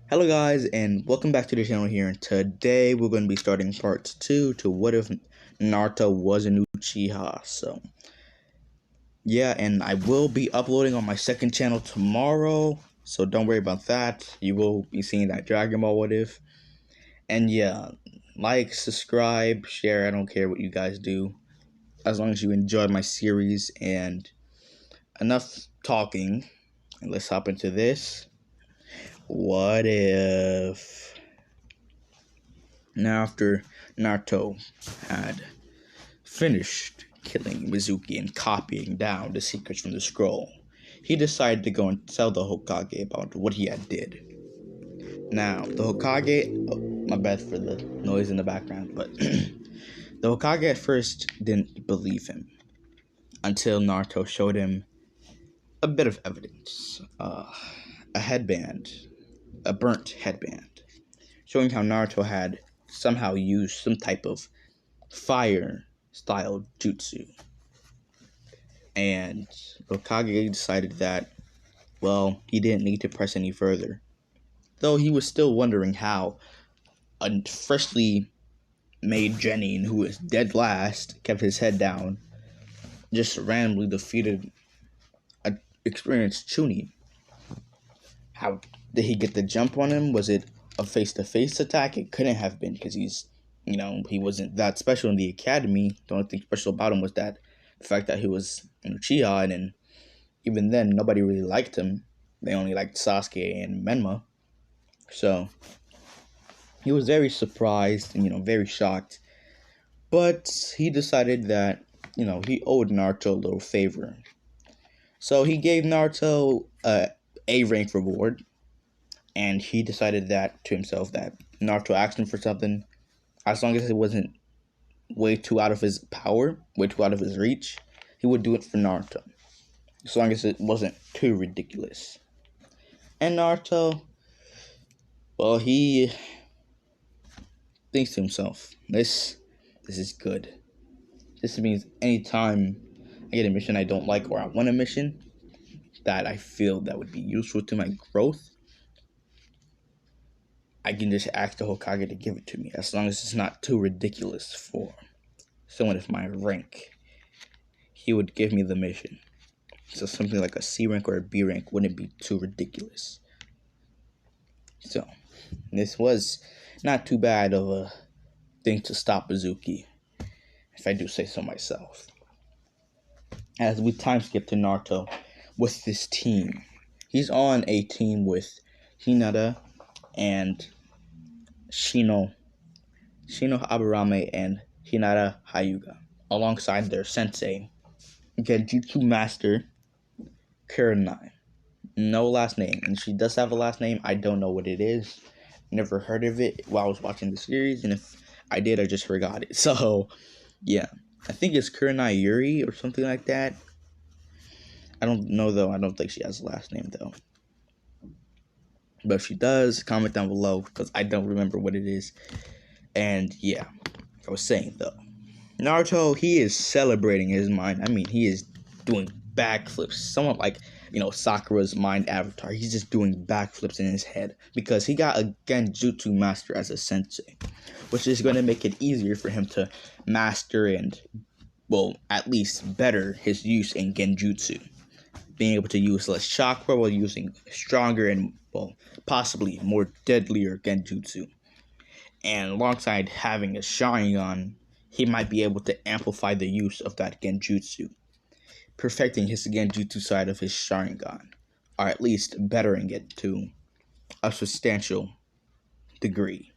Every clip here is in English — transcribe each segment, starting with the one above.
Hello guys and welcome back to the channel here, and today we're going to be starting part 2 to what if Naruto was an Uchiha. So yeah, and I will be uploading on my second channel tomorrow, so don't worry about that. You will be seeing that Dragon Ball what if. And yeah, like, subscribe, share, I don't care what you guys do, as long as you enjoy my series. And enough talking, and let's hop into this. What if now, after Naruto had finished killing Mizuki and copying down the secrets from the scroll, he decided to go and tell the Hokage about what he had did. Now, the Hokage, my bad for the noise in the background, but the Hokage at first didn't believe him until Naruto showed him a bit of evidence. A headband, a burnt headband, showing how Naruto had somehow used some type of fire style jutsu. And Hokage decided that, well, he didn't need to press any further. Though he was still wondering how a freshly made Genin, who was dead last, kept his head down, just randomly defeated an experienced Chunin. How did he get the jump on him? Was it a face-to-face attack? It couldn't have been, because he wasn't that special in the academy. The only thing special about him was that the fact that he was an Uchiha, and even then, nobody really liked him. They only liked Sasuke and Menma. So he was very surprised and, very shocked. But he decided that, he owed Naruto a little favor. So he gave Naruto a A-rank reward. And he decided that to himself, that Naruto asked him for something, as long as it wasn't way too out of his power, way too out of his reach, he would do it for Naruto, as long as it wasn't too ridiculous. And Naruto, well, he thinks to himself, this is good. This means anytime I get a mission I don't like, or I want a mission that I feel that would be useful to my growth, I can just ask the Hokage to give it to me, as long as it's not too ridiculous for someone of my rank. He would give me the mission. So something like a C rank or a B rank wouldn't be too ridiculous. So this was not too bad of a thing to stop Mizuki, if I do say so myself. As we time skip to Naruto with this team. He's on a team with Hinata and Shino Aburame and Hinata Hyuga, alongside their sensei, Genjutsu Master Kurenai. No last name, and she does have a last name. I don't know what it is. Never heard of it while I was watching the series, and if I did, I just forgot it. So, yeah. I think it's Kurenai Yuri or something like that. I don't know, though. I don't think she has a last name, though. But if she does, comment down below, because I don't remember what it is. And yeah, I was saying, though, Naruto, he is celebrating his mind. I mean, he is doing backflips. Somewhat like, Sakura's mind avatar. He's just doing backflips in his head, because he got a Genjutsu master as a sensei, which is going to make it easier for him to master and, well, at least better his use in Genjutsu. Being able to use less chakra while using stronger and, well, possibly more deadlier Genjutsu. And alongside having a Sharingan, he might be able to amplify the use of that Genjutsu, perfecting his Genjutsu side of his Sharingan, or at least bettering it to a substantial degree.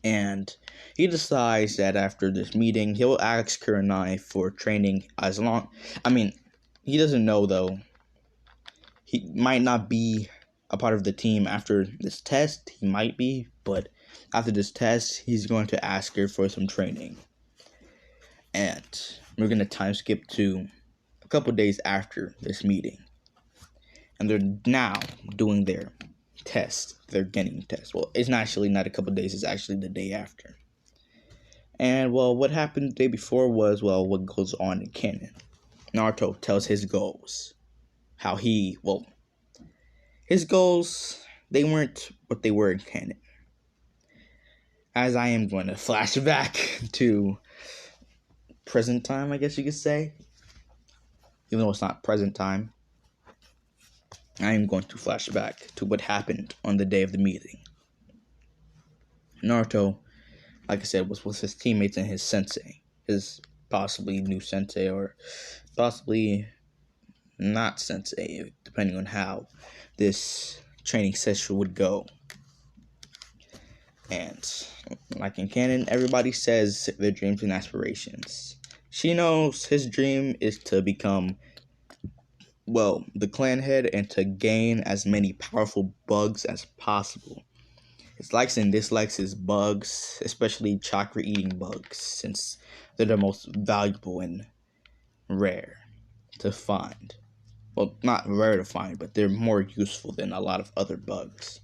And he decides that after this meeting, he'll ask Kurenai for training he doesn't know, though. He might not be a part of the team after this test. He might be, but after this test, he's going to ask her for some training. And we're going to time skip to a couple days after this meeting. And they're now doing their test, their Genin test. Well, it's actually not a couple days, it's actually the day after. And, well, what happened the day before was, well, what goes on in canon. Naruto tells his goals. His goals, they weren't what they were in canon. As I am going to flash back to present time, I guess you could say. Even though it's not present time, I am going to flash back to what happened on the day of the meeting. Naruto, like I said, was with his teammates and his sensei. His possibly new sensei or possibly not sensei, depending on how this training session would go. And like in canon, everybody says their dreams and aspirations. Shino's, his dream is to become, well, the clan head and to gain as many powerful bugs as possible. His likes and dislikes is bugs, especially chakra eating bugs, since they're the most valuable and rare to find. Well, not rare to find, but they're more useful than a lot of other bugs.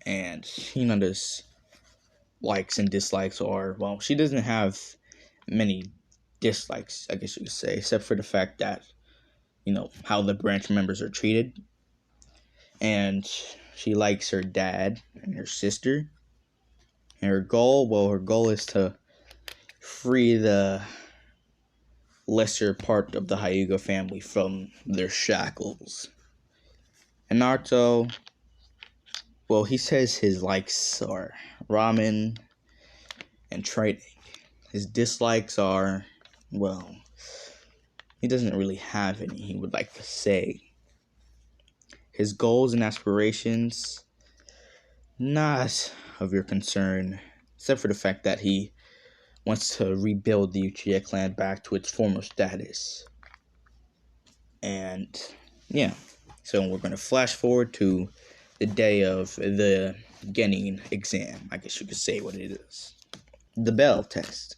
And Hinata's likes and dislikes are, well, she doesn't have many dislikes, I guess you could say, except for the fact that, how the branch members are treated. And she likes her dad and her sister. And her goal is to free the lesser part of the Hyuga family from their shackles. And Naruto, well, he says his likes are ramen and training. His dislikes are, well, he doesn't really have any, he would like to say. His goals and aspirations, not of your concern, except for the fact that he wants to rebuild the Uchiha clan back to its former status. And, yeah. So we're going to flash forward to the day of the Genin exam. I guess you could say what it is. The bell test.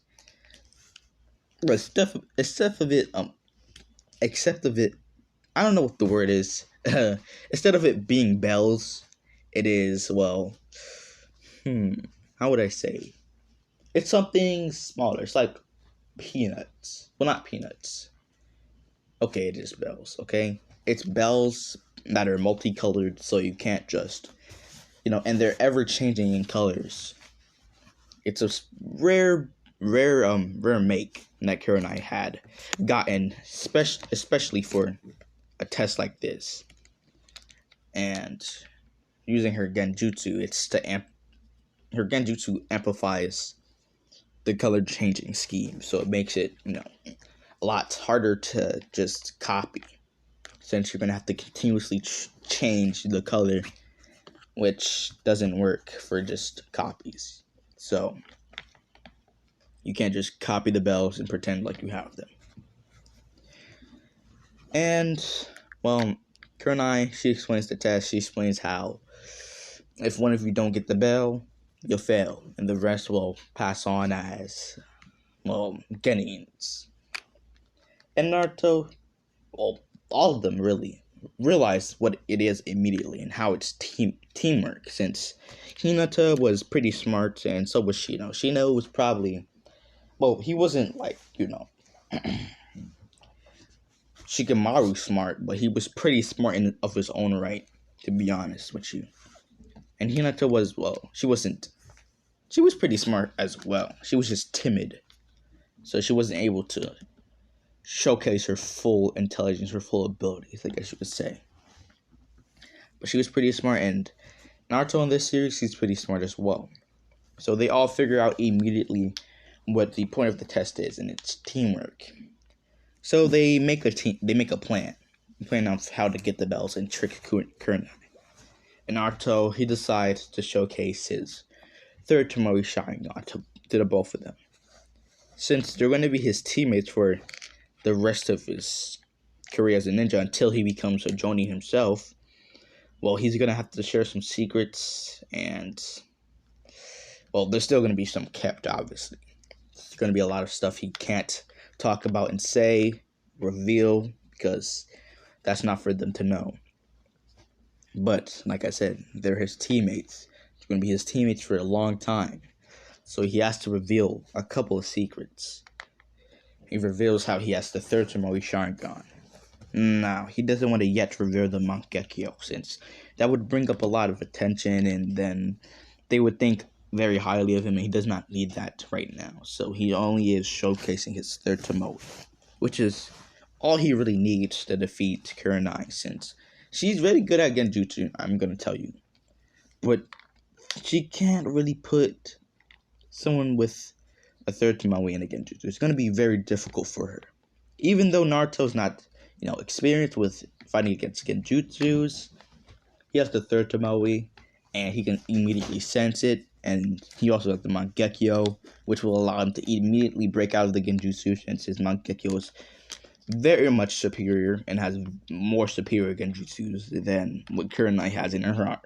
But except of it, I don't know what the word is. Instead of it being bells, it is, well, how would I say? It's something smaller. It's like peanuts. Well, not peanuts. Okay, it is bells, okay? It's bells that are multicolored, so you can't just, and they're ever changing in colors. It's a rare make that Kira and I had gotten, especially for a test like this. And using her genjutsu, her genjutsu amplifies the color changing scheme, so it makes it, a lot harder to just copy, since you're gonna have to continuously change the color, which doesn't work for just copies. So you can't just copy the bells and pretend like you have them. And, well, Kurenai, she explains the test. She explains how if one of you don't get the bell, you'll fail, and the rest will pass on as, well, Genins. And Naruto, well, all of them really realize what it is immediately and how it's teamwork, since Hinata was pretty smart and so was Shino. Shino was probably, well, he wasn't like, Shikamaru smart, but he was pretty smart of his own right, to be honest with you. And Hinata was, well, she was pretty smart as well. She was just timid. So she wasn't able to showcase her full intelligence, her full abilities, I guess you could say. But she was pretty smart, and Naruto in this series, he's pretty smart as well. So they all figure out immediately what the point of the test is, and it's teamwork. So they make a plan of how to get the bells and trick Kurenai. And Naruto, he decides to showcase his third Tomoe Sharingan to the both of them. Since they're going to be his teammates for the rest of his career as a ninja until he becomes a Jonin himself, well, he's going to have to share some secrets, and, well, there's still going to be some kept, obviously. There's going to be a lot of stuff he can't talk about and say, reveal, because that's not for them to know. But, like I said, they're his teammates. They're going to be his teammates for a long time. So he has to reveal a couple of secrets. He reveals how he has the third Tomoe Sharingan. No, he doesn't want to yet reveal the Mangekyo, since that would bring up a lot of attention, and then they would think very highly of him, and he does not need that right now. So he only is showcasing his third Tomoe, which is all he really needs to defeat Kurenai, since she's very good at Genjutsu, I'm going to tell you. But she can't really put someone with a third Tomoe in a Genjutsu. It's going to be very difficult for her. Even though Naruto's not, experienced with fighting against Genjutsus, he has the third Tomoe, and he can immediately sense it, and he also has the Mangekyo, which will allow him to immediately break out of the Genjutsu, since his Mangekyo is very much superior and has more superior Genjutsus than what Kurenai has in her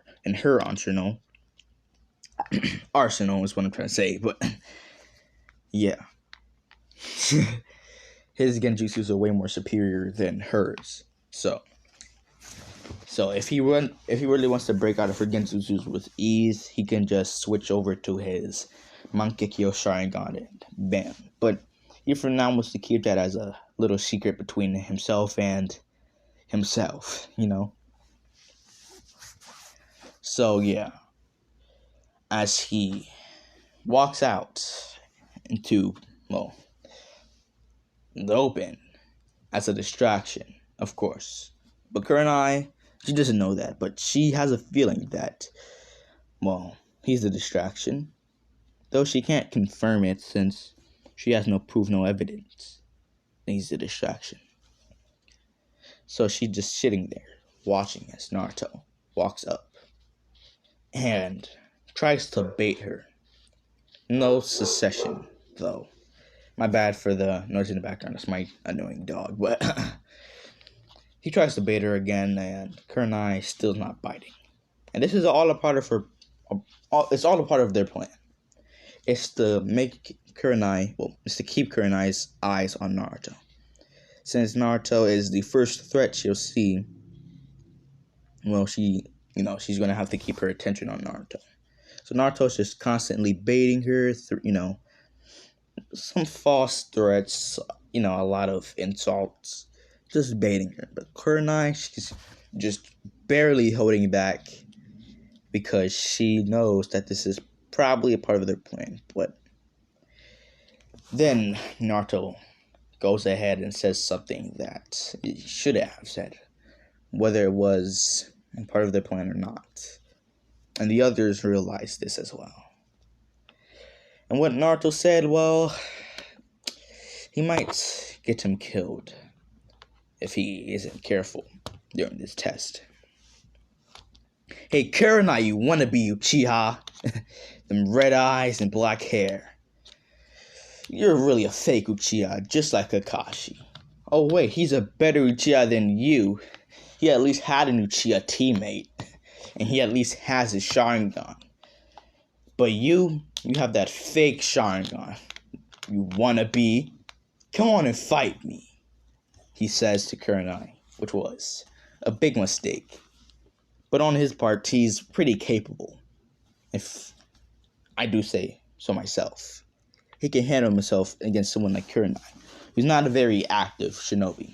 arsenal. Arsenal is what I'm trying to say, but yeah. His Genjutsus are way more superior than hers. So if he really wants to break out of her Genjutsus with ease, he can just switch over to his Mangekyo Sharingan and bam. But he for now wants to keep that as a little secret between himself and himself, So yeah, as he walks out into, the open as a distraction, of course. But Kurenai, she doesn't know that, but she has a feeling that, he's a distraction. Though she can't confirm it since she has no proof, no evidence that he's a distraction. So she's just sitting there, watching as Naruto walks up and tries to bait her. No secession, though. My bad for the noise in the background. It's my annoying dog. But he tries to bait her again, and Kurenai still not biting. And this is all a part of her. It's all a part of their plan. It's to make Kurenai. It's to keep Kurenai's eyes on Naruto. Since Naruto is the first threat she'll see, she's gonna have to keep her attention on Naruto. So Naruto's just constantly baiting her through, some false threats, a lot of insults, just baiting her. But Kurenai, she's just barely holding back because she knows that this is probably a part of their plan. But then Naruto goes ahead and says something that he should have said, whether it was part of their plan or not. And the others realize this as well. And what Naruto said, he might get him killed if he isn't careful during this test. Hey, Kurenai, you wannabe Uchiha. Them red eyes and black hair. You're really a fake Uchiha, just like Kakashi. Oh wait, he's a better Uchiha than you. He at least had an Uchiha teammate. And he at least has his Sharingan. But you have that fake Sharingan. You wannabe. Come on and fight me, he says to Kurenai, which was a big mistake. But on his part, he's pretty capable, if I do say so myself. He can handle himself against someone like Kurenai, who's not a very active shinobi.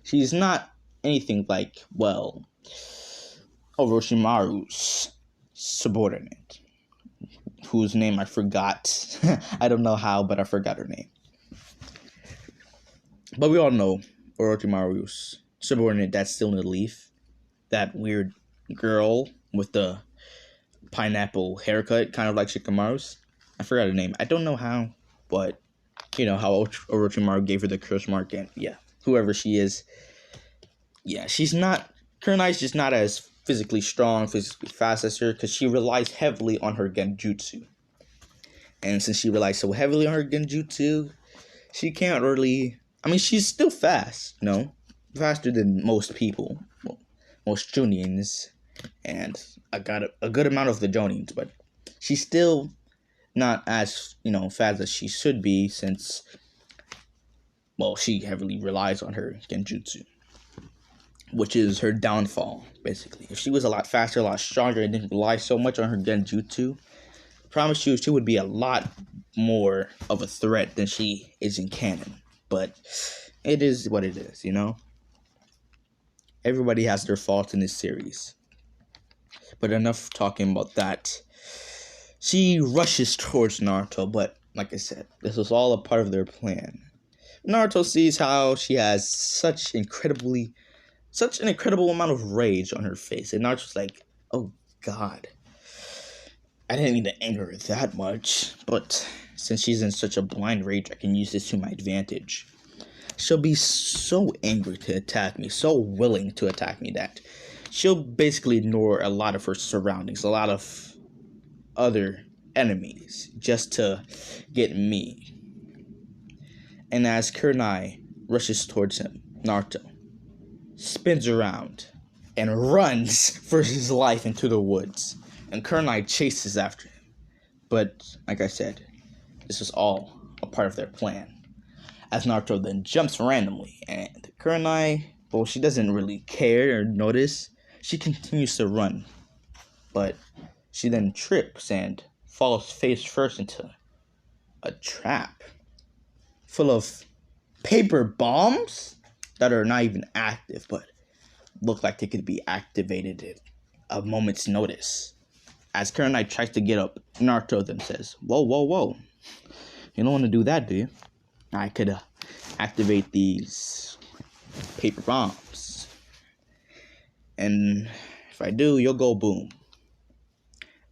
She's not anything like, Orochimaru's subordinate, whose name I forgot. I don't know how, but I forgot her name. But we all know Orochimaru's subordinate that's still in the leaf. That weird girl with the pineapple haircut, kind of like Shikamaru's. I forgot her name. I don't know how, but how Orochimaru gave her the curse mark, and whoever she is. Kurenai's just not as physically strong, physically fast as her, because she relies heavily on her genjutsu. And since she relies so heavily on her genjutsu, she can't really... she's still fast, faster than most people, most Junins, and I got a good amount of the Jonins, but she's still not as, fast as she should be, since, she heavily relies on her genjutsu, which is her downfall, basically. If she was a lot faster, a lot stronger, and didn't rely so much on her genjutsu, I promise you she would be a lot more of a threat than she is in canon. But it is what it is, Everybody has their faults in this series. But enough talking about that. She rushes towards Naruto, but like I said, this was all a part of their plan. Naruto sees how she has such an incredible amount of rage on her face, and Naruto's like, oh god, I didn't mean to anger her that much, but since she's in such a blind rage, I can use this to my advantage. She'll be so angry to attack me, so willing to attack me, that she'll basically ignore a lot of her surroundings, a lot of other enemies, just to get me. And as Kurenai rushes towards him, Naruto spins around and runs for his life into the woods. And Kurenai chases after him. But, like I said, this was all a part of their plan. As Naruto then jumps randomly, and Kurenai, well, she doesn't really care or notice. She continues to run. But she then trips and falls face first into a trap full of paper bombs that are not even active, but look like they could be activated at a moment's notice. As Kurenai tries to get up, Naruto then says, whoa, whoa, whoa. You don't want to do that, do you? I could activate these paper bombs. And if I do, you'll go boom.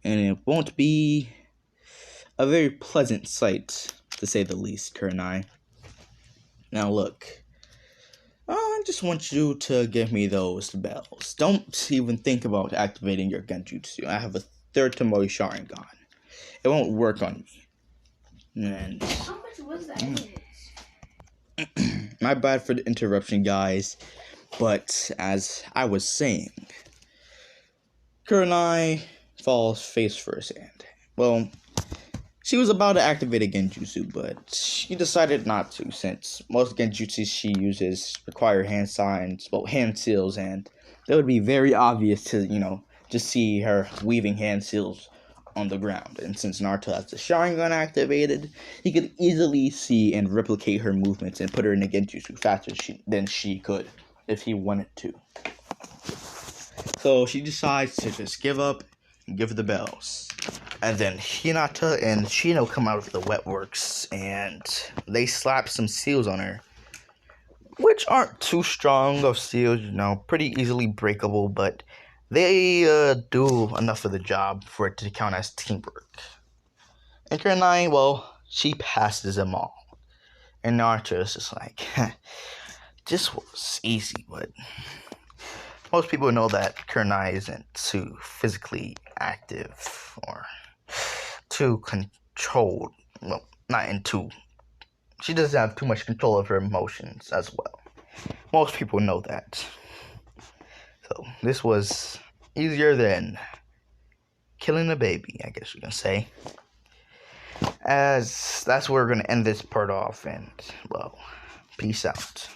And it won't be a very pleasant sight, to say the least, Kurenai. Now look, I just want you to give me those bells. Don't even think about activating your genjutsu. I have a third Tomoe Sharingan. It won't work on me. And how much was that? My bad for the interruption, guys. But as I was saying, Kurenai falls face first, and well, she was about to activate a genjutsu, but she decided not to, since most genjutsus she uses require hand signs, well, hand seals, and it would be very obvious to, just see her weaving hand seals on the ground. And since Naruto has the Sharingan activated, he could easily see and replicate her movements and put her in a genjutsu faster than she could if he wanted to. So she decides to just give up and give the bells. And then Hinata and Shino come out of the wet works and they slap some seals on her, which aren't too strong of seals, pretty easily breakable, but they do enough of the job for it to count as teamwork. And Kurenai, well, she passes them all. And Naruto is just like, this was easy, but most people know that Kurenai isn't too physically active or too controlled. Well, she doesn't have too much control of her emotions as well. Most people know that. So this was easier than killing a baby, I guess you can say. As that's where we're going to end this part off, and well, peace out.